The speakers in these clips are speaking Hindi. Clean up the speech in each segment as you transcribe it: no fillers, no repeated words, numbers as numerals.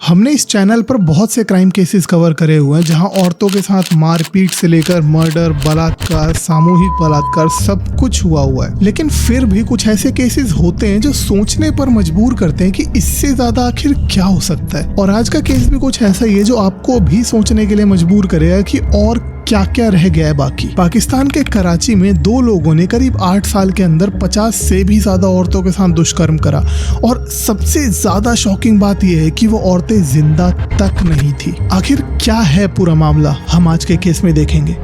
हमने इस चैनल पर बहुत से क्राइम केसेस कवर करे हुए हैं जहां औरतों के साथ मारपीट से लेकर मर्डर, बलात्कार, सामूहिक बलात्कार सब कुछ हुआ है। लेकिन फिर भी कुछ ऐसे केसेस होते हैं जो सोचने पर मजबूर करते हैं कि इससे ज्यादा आखिर क्या हो सकता है। और आज का केस भी कुछ ऐसा ही है जो आपको भी सोचने के लिए मजबूर करेगा कि और क्या क्या रह गया है बाकी। पाकिस्तान के कराची में दो लोगों ने करीब 8 साल के अंदर 50 से भी ज्यादा औरतों के साथ दुष्कर्म करा और सबसे ज्यादा शॉकिंग बात यह है कि वो औरतें जिंदा तक नहीं थी। आखिर क्या है पूरा मामला, हम आज के केस में देखेंगे।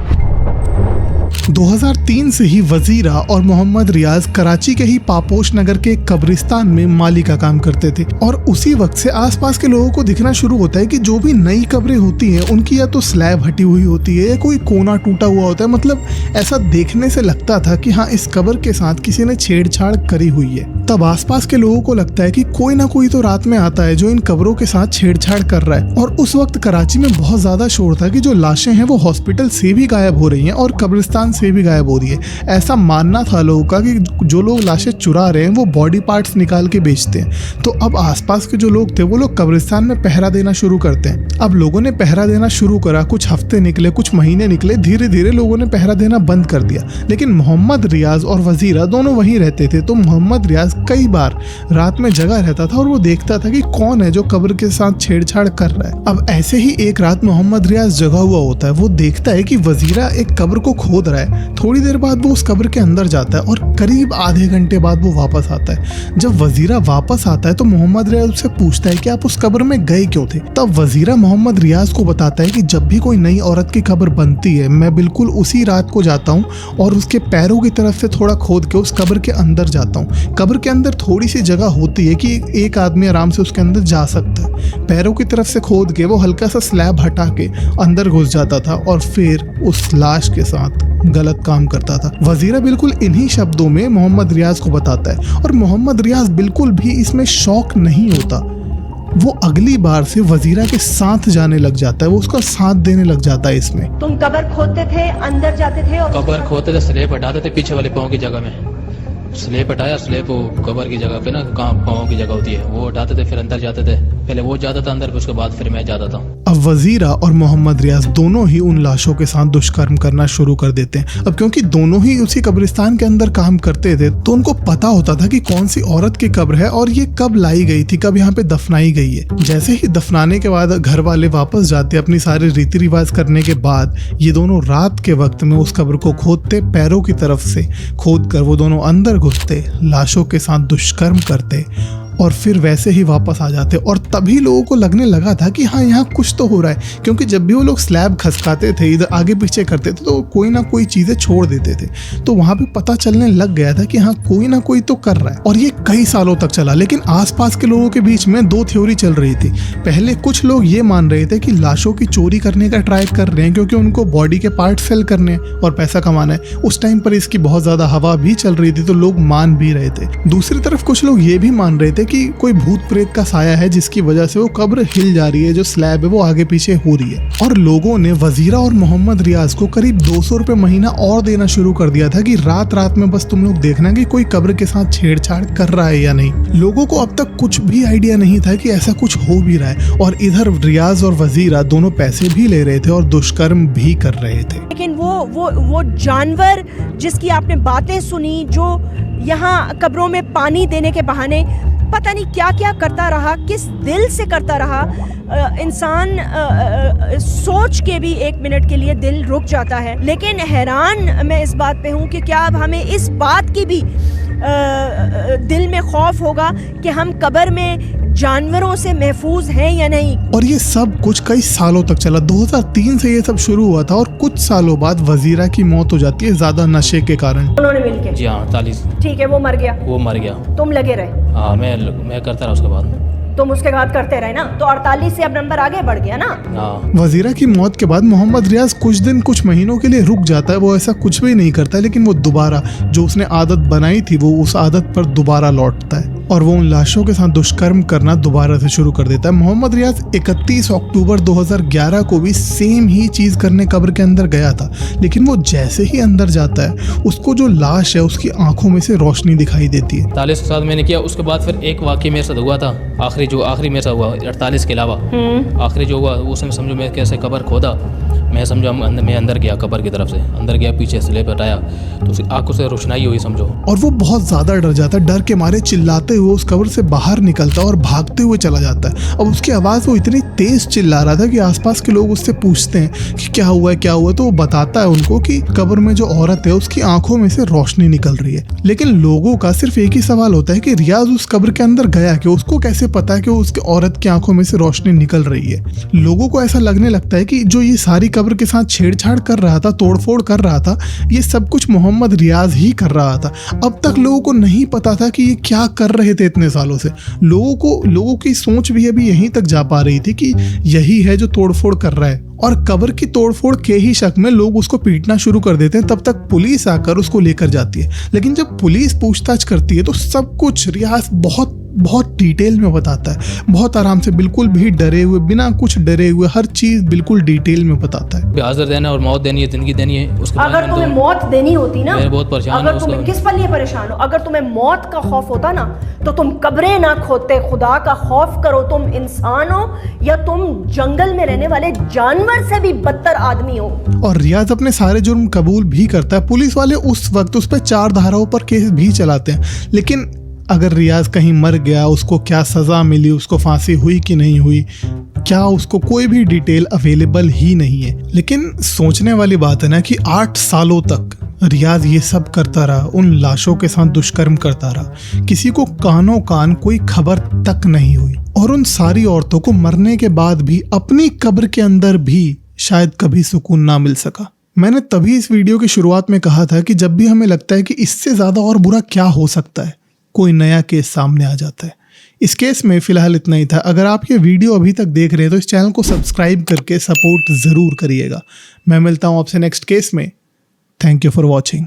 2003 से ही वजीरा और मोहम्मद रियाज कराची के ही पापोश नगर के कब्रिस्तान में माली का काम करते थे और उसी वक्त से आसपास के लोगों को दिखना शुरू होता है कि जो भी नई कब्रें होती हैं उनकी या तो स्लैब हटी हुई होती है या कोई कोना टूटा हुआ होता है। मतलब ऐसा देखने से लगता था कि हाँ, इस कब्र के साथ किसी ने छेड़छाड़ करी हुई है। तब आसपास के लोगों को लगता है कि कोई ना कोई तो रात में आता है जो इन कब्रों के साथ छेड़छाड़ कर रहा है। और उस वक्त कराची में बहुत ज्यादा शोर था कि जो लाशें हैं वो हॉस्पिटल से भी गायब हो रही हैं और कब्रिस्तान से भी गायब हो रही है। ऐसा मानना था लोगों का कि जो लोग लाशें चुरा रहे हैं वो बॉडी पार्ट्स निकाल के बेचते हैं। तो अब आसपास के जो लोग थे वो लोग कब्रिस्तान में पहरा देना शुरू करते हैं। अब लोगों ने पहरा देना शुरू करा, कुछ हफ्ते निकले, कुछ महीने निकले, धीरे धीरे लोगों ने पहरा देना बंद कर दिया। लेकिन मोहम्मद रियाज और वजीरा दोनों वहीं रहते थे। तो मोहम्मद रियाज कई बार रात में जगा रहता था और वो देखता था कि कौन है जो कब्र के साथ छेड़छाड़ कर रहा है। अब ऐसे ही एक रात मोहम्मद रियाज जगा हुआ होता है। वो देखता है कि वजीरा एक कब्र को खोद रहा है। थोड़ी देर बाद वो उस कब्र के अंदर जाता है और करीब आधे घंटे बाद वो वापस आता है। जब वजीरा वापस आता है तो मोहम्मद रियाज उससे पूछता है कि आप उस कब्र में गए क्यों थे। तब वजीरा मोहम्मद रियाज को बताता है कि जब भी कोई नई औरत की कब्र बनती है मैं बिल्कुल उसी रात को जाता हूँ और उसके पैरों की तरफ से थोड़ा खोद के उस कब्र के अंदर जाता हूँ। कब्र के अंदर थोड़ी सी जगह होती है कि एक आदमी आराम से उसके अंदर जा सकता है। पैरों की तरफ से खोद के वो हल्का सा स्लैब हटा के अंदर घुस जाता था और फिर उस लाश के साथ गलत काम करता था। वजीरा बिल्कुल इन्हीं शब्दों में मोहम्मद रियाज को बताता है और मोहम्मद रियाज बिल्कुल भी इसमें शौक नहीं होता। वो अगली बार से वजीरा के साथ जाने लग जाता है, वो उसका साथ देने लग जाता है इसमें। तुम कब्र खोदते थे, अंदर जाते थे और कब्र खोदते थे, स्लेब हटाते थे पीछे वाले पाँव की जगह में। स्लेब हटाया, स्लेब वो कब्र की जगह पे ना कहाँ पाँव की जगह होती है वो हटाते थे, फिर अंदर जाते थे। पहले वो जाता था अंदर, फिर उसके बाद फिर मैं जाता था। अब वजीरा और मोहम्मद रियाज दोनों ही उन लाशों के साथ दुष्कर्म करना शुरू कर देते हैं। अब क्योंकि दोनों ही उसी कब्रिस्तान के अंदर काम करते थे तो उनको पता होता था कि कौन सी औरत की कब्र है और ये कब लाई गई थी, कब यहाँ पे दफनाई गई है। जैसे ही दफनाने के बाद घर वाले वापस जाते अपनी सारे रीति रिवाज करने के बाद, ये दोनों रात के वक्त में उस कब्र को खोदते, पैरों की तरफ से खोद कर वो दोनों अंदर घुसते, लाशों के साथ दुष्कर्म करते और फिर वैसे ही वापस आ जाते। और तभी लोगों को लगने लगा था कि हाँ, यहाँ कुछ तो हो रहा है, क्योंकि जब भी वो लोग स्लैब खसकाते थे, इधर आगे पीछे करते थे तो कोई ना कोई चीजें छोड़ देते थे। तो वहां पे पता चलने लग गया था कि हाँ, कोई ना कोई तो कर रहा है। और ये कई सालों तक चला। लेकिन आसपास के लोगों के बीच में दो थ्योरी चल रही थी। पहले कुछ लोग ये मान रहे थे कि लाशों की चोरी करने का ट्राई कर रहे हैं क्योंकि उनको बॉडी के पार्ट सेल करने हैं और पैसा कमाना है। उस टाइम पर इसकी बहुत ज्यादा हवा भी चल रही थी तो लोग मान भी रहे थे। दूसरी तरफ कुछ लोग ये भी मान रहे थे कि कोई भूत प्रेत का साया है जिसकी वजह से वो कब्र हिल जा रही है, जो स्लैब है वो आगे पीछे हो रही है। और लोगों ने वजीरा और मोहम्मद रियाज को करीब 200 रुपए महीना और देना शुरू कर दिया था कि रात रात में बस तुम लोग देखना कि कोई कब्र के साथ छेड़छाड़ कर रहा है या नहीं। लोगों को अब तक कुछ भी आइडिया नहीं था कि ऐसा कुछ हो भी रहा है। और इधर रियाज और वजीरा दोनों पैसे भी ले रहे थे और दुष्कर्म भी कर रहे थे। लेकिन वो जानवर जिसकी आपने बातें सुनी, जो यहाँ कब्रों में पानी देने के बहाने पता नहीं क्या क्या करता रहा, किस दिल से करता रहा, इंसान सोच के भी एक मिनट के लिए दिल रुक जाता है। लेकिन हैरान मैं इस बात पे हूँ कि क्या अब हमें इस बात की भी दिल में खौफ होगा कि हम कब्र में जानवरों से महफूज हैं या नहीं। और ये सब कुछ कई सालों तक चला। 2003 से ये सब शुरू हुआ था और कुछ सालों बाद वजीरा की मौत हो जाती है ज्यादा नशे के कारण। उन्होंने मिलके? जी हाँ, 48। ठीक है, वो मर गया, वो मर गया, तुम लगे रहे? हाँ, मैं करता रहा उसके बाद। तुम उसके बाद करते रहे ना, तो 48 से अब नंबर आगे बढ़ गया ना। हाँ। वजीरा की मौत के बाद मोहम्मद रियाज कुछ दिन, कुछ महीनों के लिए रुक जाता है। वो ऐसा कुछ भी नहीं करता है, लेकिन वो दोबारा जो उसने आदत बनाई थी वो उस आदत पर दोबारा लौटता है और वो उन लाशों के साथ दुष्कर्म करना दोबारा से शुरू कर देता है। मोहम्मद रियाज 31 अक्टूबर 2011 को भी सेम ही चीज करने कब्र के अंदर गया था। लेकिन वो जैसे ही अंदर जाता है उसको जो लाश है उसकी आंखों में से रोशनी दिखाई देती है। 40 के साथ मैंने किया। उसके बाद फिर एक वाकई मेरे साथ हुआ था, आखिरी आखिरी जो आखिरी मेरे साथ हुआ 48 के अलावा आखिरी जो हुआ उसमें समझो मैं कैसे कब्र खोदा, मैं समझो मैं अंदर गया, कब्र की तरफ से अंदर गया, पीछे स्लेब हटाया तो उसकी आंखों से रोशनाई हुई समझो। और वो बहुत ज्यादा डर जाता है, डर के मारे चिल्लाते हुए उस कब्र से बाहर निकलता है और भागते हुए चला जाता है। अब उसकी आवाज़ वो इतनी तेज चिल्ला रहा था कि आसपास के लोग उससे पूछते हैं कि क्या हुआ क्या हुआ, तो वो बताता है उनको कि कब्र में जो औरत है उसकी आंखों में से रोशनी निकल रही है। लेकिन लोगों का सिर्फ एक ही सवाल होता है कि रियाज उस कब्र के अंदर गया कि उसको कैसे पता है कि उसके औरत की आंखों में से रोशनी निकल रही है। लोगों को ऐसा लगने लगता है कि जो ये सारी कब्र के साथ छेड़छाड़ कर रहा था, तोड़फोड़ कर रहा था, ये सब कुछ मोहम्मद रियाज ही कर रहा था। अब तक लोगों को नहीं पता था कि ये क्या कर रहे थे इतने सालों से। लोगों की सोच भी अभी यहीं तक जा पा रही थी कि यही है जो तोड़फोड़ कर रहा है। और कब्र की तोड़फोड़ के ही शक में लोग उसको पीटना शुरू कर देते हैं। तब तक पुलिस आकर उसको लेकर जाती है। लेकिन जब पुलिस पूछताछ करती है तो सब कुछ रियाज बहुत डिटेल में बताता है, बहुत आराम से, बिल्कुल भी डरे हुए, बिना कुछ डरे हुए, हर चीज बिल्कुल डिटेल में बताता है। हाजिर देना और मौत देनी है, जिंदगी देनी है। उसके बाद अगर तुम्हें मौत देनी होती ना, मैं बहुत परेशान अगर तुम्हें किस पर लिए परेशान हो, अगर तुम्हें मौत का खौफ होता ना तो तुम कब्रें ना खोदते। खुदा का खौफ करो, तुम इंसान हो या तुम जंगल में रहने वाले जानवर से भी बदतर आदमी हो। और रियाज अपने सारे जुर्म कबूल भी करता है। पुलिस वाले उस वक्त उस पर 4 धाराओं पर केस भी चलाते हैं। लेकिन अगर रियाज कहीं मर गया, उसको क्या सज़ा मिली, उसको फांसी हुई कि नहीं हुई, क्या उसको कोई भी डिटेल अवेलेबल ही नहीं है। लेकिन सोचने वाली बात है ना कि 8 सालों तक रियाज ये सब करता रहा, उन लाशों के साथ दुष्कर्म करता रहा, किसी को कानों कान कोई खबर तक नहीं हुई। और उन सारी औरतों को मरने के बाद भी अपनी कब्र के अंदर भी शायद कभी सुकून ना मिल सका। मैंने तभी इस वीडियो की शुरुआत में कहा था कि जब भी हमें लगता है कि इससे ज़्यादा और बुरा क्या हो सकता है, कोई नया केस सामने आ जाता है। इस केस में फिलहाल इतना ही था। अगर आप ये वीडियो अभी तक देख रहे हैं तो इस चैनल को सब्सक्राइब करके सपोर्ट ज़रूर करिएगा। मैं मिलता हूँ आपसे नेक्स्ट केस में। Thank you for watching.